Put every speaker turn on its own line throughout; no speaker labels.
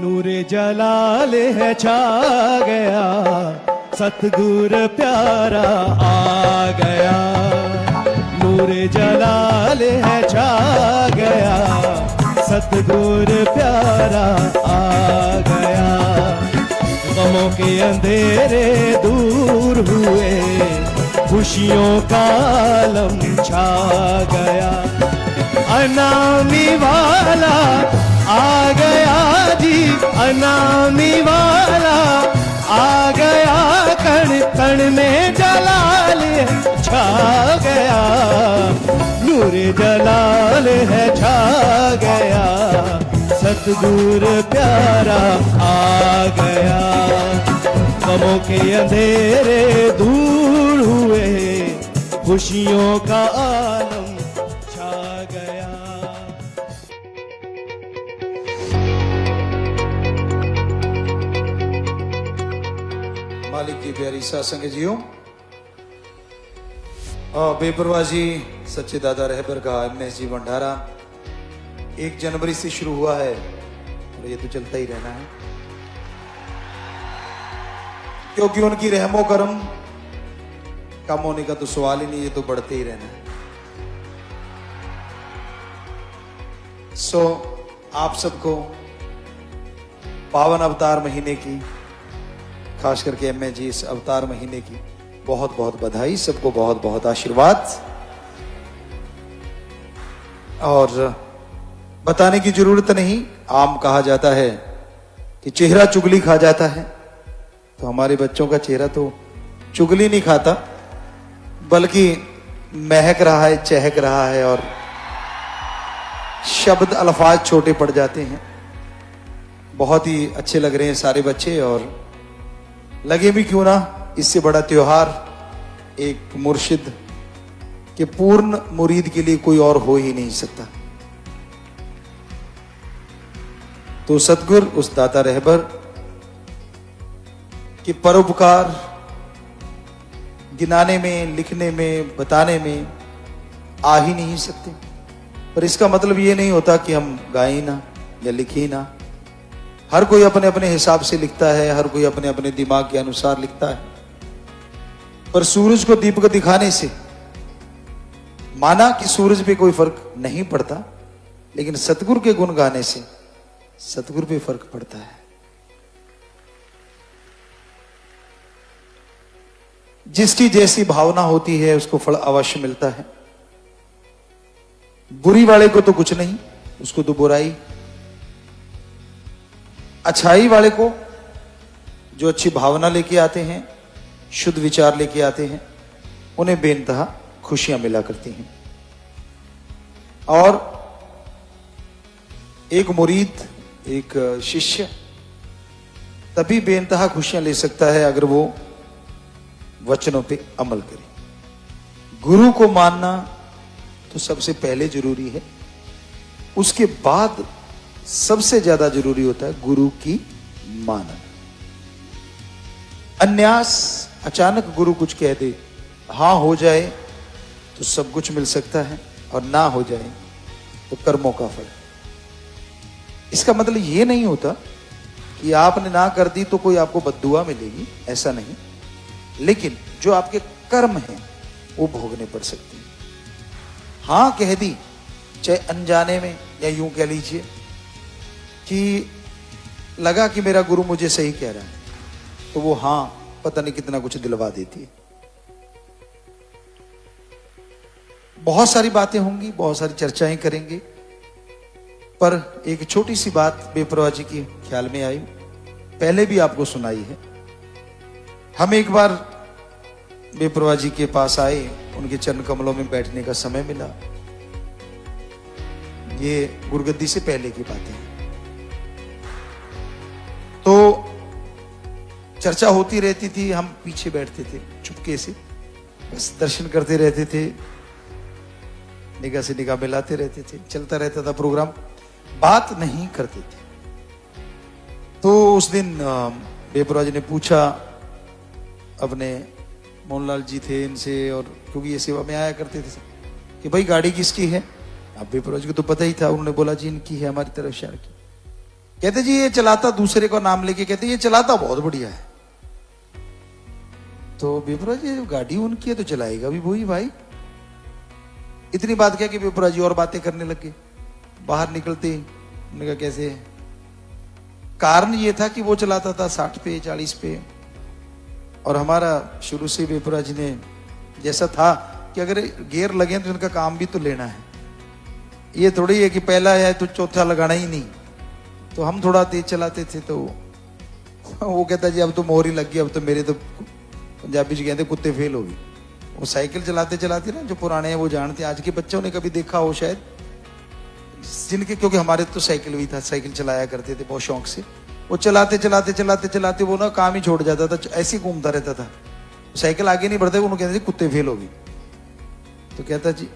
नूरे जलाल है छा गया, सतगुर प्यारा आ गया। नूरे जलाल है छा गया, सतगुर प्यारा आ गया। गमों के अंधेरे दूर हुए, खुशियों का आलम छा गया। अनामी वाला आ गया जी, अनामी वाला आ गया। कण कण में जलाल छा गया, नूरे जलाल है छा गया, सतगुर प्यारा आ गया। गमों के अंधेरे दूर हुए, खुशियों का आलम छा गया।
मालिक की प्यारी सासंग जियो। और बेपरवाह जी सच्चे दादा रहबर का एमएस जी भंडारा 1 जनवरी से शुरू हुआ है और ये तो चलता ही रहना है, क्योंकि उनकी रहमो करम कम होने का तो सवाल ही नहीं, ये तो बढ़ते ही रहना है। सो आप सबको पावन अवतार महीने की, खास करके एमए जी इस अवतार महीने की बहुत बहुत बधाई, सबको बहुत बहुत आशीर्वाद। और बताने की जरूरत नहीं, आम कहा जाता है कि चेहरा चुगली खा जाता है, तो हमारे बच्चों का चेहरा तो चुगली नहीं खाता, बल्कि महक रहा है, चहक रहा है और शब्द अल्फाज छोटे पड़ जाते हैं। बहुत ही अच्छे लग रहे हैं सारे बच्चे, और लगे भी क्यों ना, इससे बड़ा त्योहार एक मुर्शिद के पूर्ण मुरीद के लिए कोई और हो ही नहीं सकता। तो सतगुर उस दाता रहबर के परोपकार गिनाने में, लिखने में, बताने में आ ही नहीं सकते। पर इसका मतलब ये नहीं होता कि हम गाएं ना या लिखें ना। हर कोई अपने अपने हिसाब से लिखता है, हर कोई अपने अपने दिमाग के अनुसार लिखता है। पर सूरज को दीपक दिखाने से माना कि सूरज पे कोई फर्क नहीं पड़ता, लेकिन सतगुरु के गुण गाने से सतगुरु पे फर्क पड़ता है। जिसकी जैसी भावना होती है उसको फल अवश्य मिलता है। बुरी वाले को तो कुछ नहीं, उसको तो बुराई। अच्छाई वाले को, जो अच्छी भावना लेके आते हैं, शुद्ध विचार लेके आते हैं, उन्हें बेनतहा खुशियां मिला करती हैं। और एक मुरीद, एक शिष्य तभी बेनतहा खुशियां ले सकता है अगर वो वचनों पे अमल करे। गुरु को मानना तो सबसे पहले जरूरी है, उसके बाद सबसे ज्यादा जरूरी होता है गुरु की मानना। अन्यास अचानक गुरु कुछ कह दे, हां हो जाए तो सब कुछ मिल सकता है, और ना हो जाए तो कर्मों का फल। इसका मतलब यह नहीं होता कि आपने ना कर दी तो कोई आपको बद्दुआ मिलेगी, ऐसा नहीं। लेकिन जो आपके कर्म हैं वो भोगने पड़ सकते हैं। हां कह दी, चाहे अनजाने में या यूं कह लीजिए कि लगा कि मेरा गुरु मुझे सही कह रहा है, तो वो हां पता नहीं कितना कुछ दिलवा देती है। बहुत सारी बातें होंगी, बहुत सारी चर्चाएं करेंगे, पर एक छोटी सी बात बेपरवाह जी की ख्याल में आई, पहले भी आपको सुनाई है। हम एक बार बेपरवाह जी के पास आए, उनके चरण कमलों में बैठने का समय मिला। ये गुरगद्दी से पहले की बातें हैं। तो चर्चा होती रहती थी, हम पीछे बैठते थे चुपके से, बस दर्शन करते रहते थे, निगाह से निगाह मिलाते रहते थे, चलता रहता था प्रोग्राम, बात नहीं करते थे। तो उस दिन बेपरवाह जी ने पूछा, अपने मोहनलाल जी थे इनसे, और क्योंकि ये सेवा में आया करते थे, कि भाई गाड़ी किसकी है। अब बेपरवाह जी को तो पता ही था, उन्होंने बोला जी इनकी है, हमारी तरफ शहर की। कहते जी ये चलाता, दूसरे का नाम लेके कहते ये चलाता बहुत बढ़िया है। तो विप्रा जी गाड़ी उनकी है तो चलाएगा भी वही भाई। इतनी बात क्या कि विप्रा जी और बातें करने लगे। बाहर निकलते उन्होंने कहा कैसे, कारण ये था कि वो चलाता था 60 पे 40 पे, और हमारा शुरू से विप्रा जी ने जैसा था कि अगर गियर लगे तो उनका काम भी तो लेना है। ये थोड़ी है कि पहला है तो चौथा लगाना ही नहीं। तो हम थोड़ा तेज चलाते थे तो वो कहता जी अब तो मोहर ही लग गई, अब तो मेरे तो पंजाबी जी कहते कुत्ते फेल हो गए। वो साइकिल चलाते चलाते ना, जो पुराने हैं वो जानते, आज के बच्चों ने कभी देखा हो शायद, जिनके, क्योंकि हमारे तो साइकिल भी था, साइकिल चलाया करते थे बहुत शौक से। वो चलाते चलाते चलाते चलाते वो ना काम ही छोड़ जाता था, ऐसे ही घूमता रहता था, साइकिल आगे नहीं बढ़ते। उन्होंने कहते कुत्ते फेल हो गए। तो कहता जी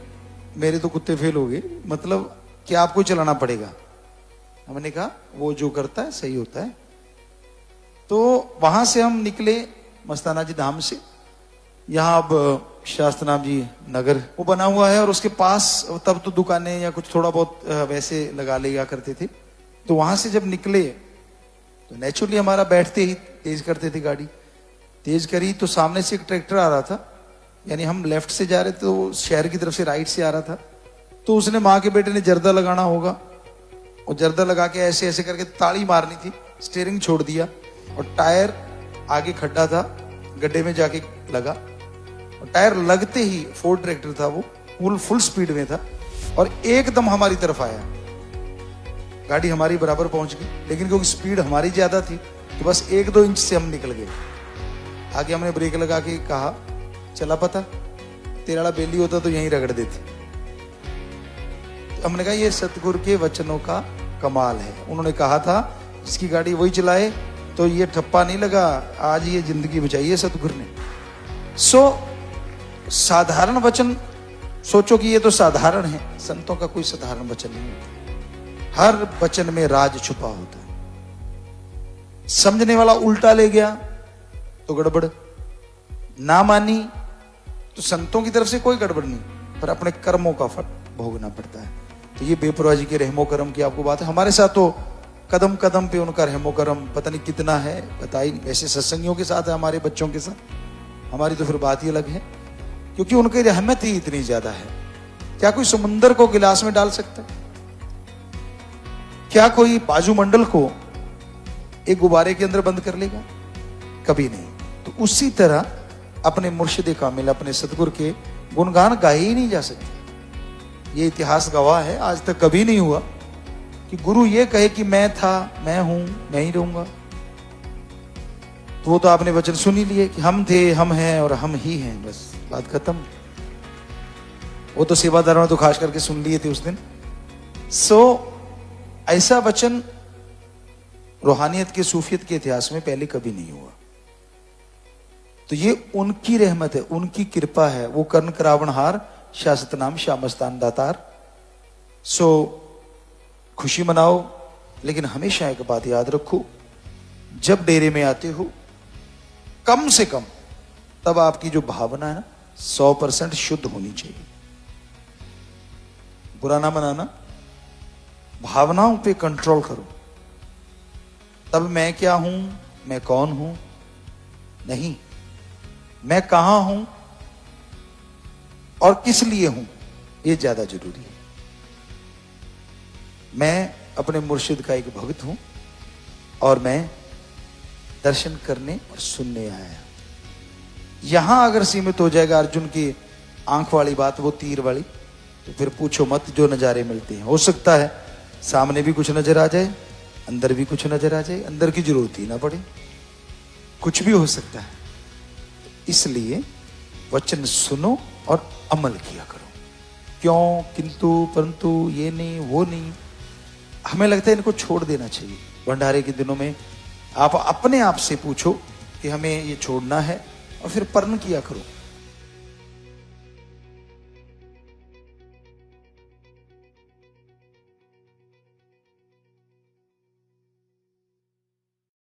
मेरे तो कुत्ते फेल हो गए, मतलब कि आपको चलाना पड़ेगा। हमने कहा वो जो करता है सही होता है। तो वहां से हम निकले मस्ताना जी धाम से। यहाँ अब शास्त्रनाम जी नगर वो बना हुआ है, और उसके पास तब तो दुकानें या कुछ थोड़ा बहुत वैसे लगा लिया करते थे। तो वहां से जब निकले तो नेचुरली हमारा बैठते ही तेज करते थे गाड़ी। तेज करी तो सामने से एक ट्रैक्टर आ रहा था, यानी हम लेफ्ट से जा रहे थे तो शहर की तरफ से राइट से आ रहा था। तो उसने माँ के बेटे ने जर्दा लगाना होगा, और जर्दा लगा के ऐसे ऐसे करके ताली मारनी थी, स्टीयरिंग छोड़ दिया, और टायर आगे खड्डा था, गड्ढे में जाके लगा। और टायर लगते ही, फोर्ड ट्रैक्टर था वो, फुल स्पीड में था, और एकदम हमारी तरफ आया। गाड़ी हमारी बराबर पहुंच गई, लेकिन क्योंकि स्पीड हमारी ज्यादा थी तो बस 1-2 इंच से हम निकल गए। आगे हमने ब्रेक लगा के कहा चला पता, तेरा वाला बेली होता तो यहीं रगड़ देते। तो हमने कहा ये सतगुरु के वचनों का कमाल है। उन्होंने कहा था इसकी गाड़ी वही चलाए, तो ये ठप्पा नहीं लगा, आज ये जिंदगी बचाई है सतगुरु ने। साधारण वचन सोचो कि ये तो साधारण है, संतों का कोई साधारण वचन नहीं होता। हर वचन में राज छुपा होता है। समझने वाला उल्टा ले गया तो गड़बड़, ना मानी तो संतों की तरफ से कोई गड़बड़ नहीं, पर अपने कर्मों का फल भोगना पड़ता है। तो ये बेपरवाह जी के रहमो करम की आपको बात है। हमारे साथ तो कदम कदम पे उनका रहमो करम पता नहीं कितना है, पता ही नहीं। ऐसे सत्संगियों के साथ है, हमारे बच्चों के साथ, हमारी तो फिर बात ही अलग है, क्योंकि उनकी रहमत ही इतनी ज्यादा है। क्या कोई समुंदर को गिलास में डाल सकता है? क्या कोई बाजूमंडल को एक गुब्बारे के अंदर बंद कर लेगा? कभी नहीं। तो उसी तरह अपने मुर्शिद कामिल, अपने सतगुरु के गुणगान गाए ही नहीं जा सकते। ये इतिहास गवाह है, आज तक कभी नहीं हुआ कि गुरु ये कहे कि मैं था, मैं हूं, मैं ही रहूंगा। तो वो तो आपने वचन सुन ही लिए कि हम थे, हम हैं और हम ही हैं, बस बात खत्म। वो तो सेवादारों ने तो खास करके सुन लिए थे उस दिन। ऐसा वचन रूहानियत के, सूफियत के इतिहास में पहले कभी नहीं हुआ। तो ये उनकी रहमत है, उनकी कृपा है। वो कर्ण करावणहार, शासत नाम श्यामस्तान दातार। खुशी मनाओ, लेकिन हमेशा एक बात याद रखो, जब डेरे में आते हो कम से कम तब आपकी जो भावना है ना 100% शुद्ध होनी चाहिए। बुरा ना मनाना, भावनाओं पे कंट्रोल करो। तब मैं क्या हूं, मैं कौन हूं नहीं, मैं कहां हूं और किस लिए हूं, ये ज्यादा जरूरी है। मैं अपने मुर्शिद का एक भक्त हूं और मैं दर्शन करने और सुनने आया। यहां अगर सीमित हो जाएगा अर्जुन की आंख वाली बात, वो तीर वाली, तो फिर पूछो मत जो नजारे मिलते हैं। हो सकता है सामने भी कुछ नजर आ जाए, अंदर भी कुछ नजर आ जाए, अंदर की जरूरत ही ना पड़े, कुछ भी हो सकता है। इसलिए वचन सुनो और अमल किया करो। क्यों, किंतु, परंतु, ये नहीं, वो नहीं, हमें लगता है इनको छोड़ देना चाहिए। भंडारे के दिनों में आप अपने आप से पूछो कि हमें ये छोड़ना है, और फिर पर्ण किया करो।